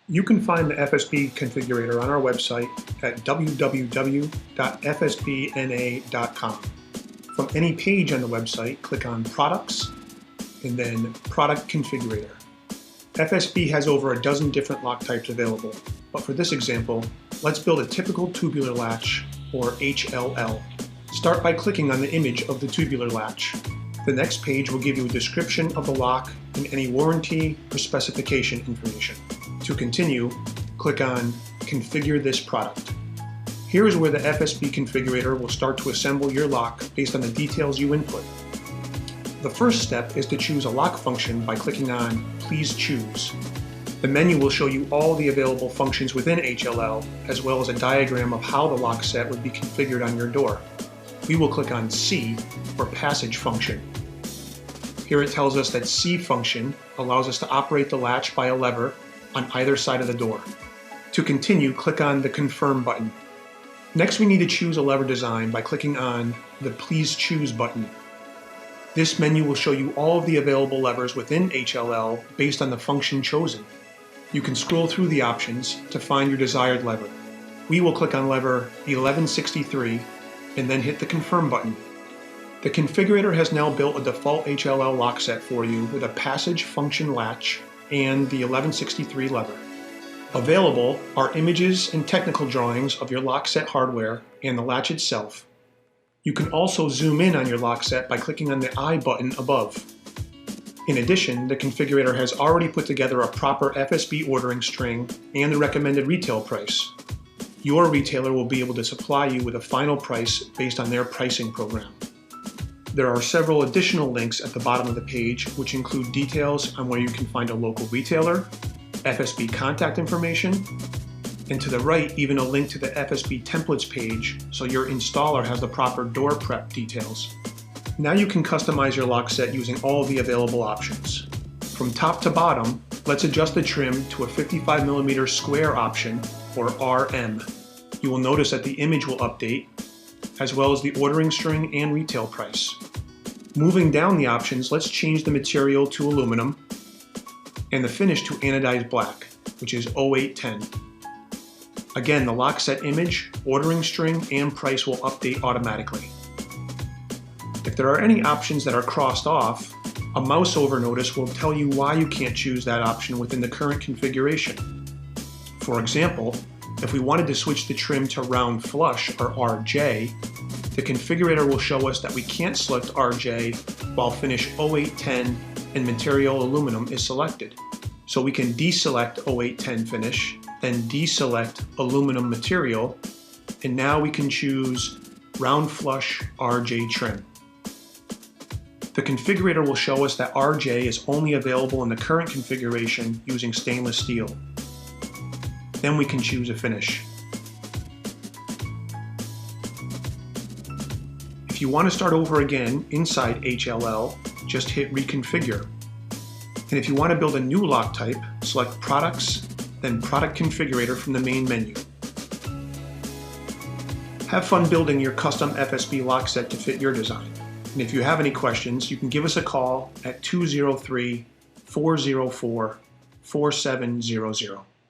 You can find the FSB configurator on our website at www.fsbna.com. From any page on the website, click on Products and then Product Configurator. FSB has over a dozen different lock types available, but for this example, let's build a typical tubular latch, or HLL. Start by clicking on the image of the tubular latch. The next page will give you a description of the lock and any warranty or specification information. To continue, click on Configure this product. Here is where the FSB configurator will start to assemble your lock based on the details you input. The first step is to choose a lock function by clicking on Please Choose. The menu will show you all the available functions within HLL, as well as a diagram of how the lock set would be configured on your door. We will click on C for Passage function. Here it tells us that C function allows us to operate the latch by a lever on either side of the door. To continue, click on the Confirm button. Next, we need to choose a lever design by clicking on the Please Choose button. This menu will show you all of the available levers within HLL based on the function chosen. You can scroll through the options to find your desired lever. We will click on lever 1163 and then hit the Confirm button. The configurator has now built a default HLL lock set for you with a passage function latch and the 1163 lever. Available are images and technical drawings of your lock set hardware and the latch itself. You can also zoom in on your lock set by clicking on the I button above. In addition, the configurator has already put together a proper FSB ordering string and the recommended retail price. Your retailer will be able to supply you with a final price based on their pricing program. There are several additional links at the bottom of the page which include details on where you can find a local retailer, FSB contact information, and to the right even a link to the FSB templates page so your installer has the proper door prep details. Now you can customize your lock set using all of the available options. From top to bottom, let's adjust the trim to a 55mm square option, or RM. You will notice that the image will update, as well as the ordering string and retail price. Moving down the options, let's change the material to aluminum and the finish to anodized black, which is 0810. Again, the lock set image, ordering string, and price will update automatically. If there are any options that are crossed off, a mouse over notice will tell you why you can't choose that option within the current configuration. For example, if we wanted to switch the trim to round flush, or RJ, the configurator will show us that we can't select RJ while finish 0810 and material aluminum is selected. So we can deselect 0810 finish, then deselect aluminum material, and now we can choose round flush RJ trim. The configurator will show us that RJ is only available in the current configuration using stainless steel. Then we can choose a finish. If you want to start over again inside HLL, just hit Reconfigure. And if you want to build a new lock type, select Products, then Product Configurator from the main menu. Have fun building your custom FSB lock set to fit your design. And if you have any questions, you can give us a call at 203-404-4700.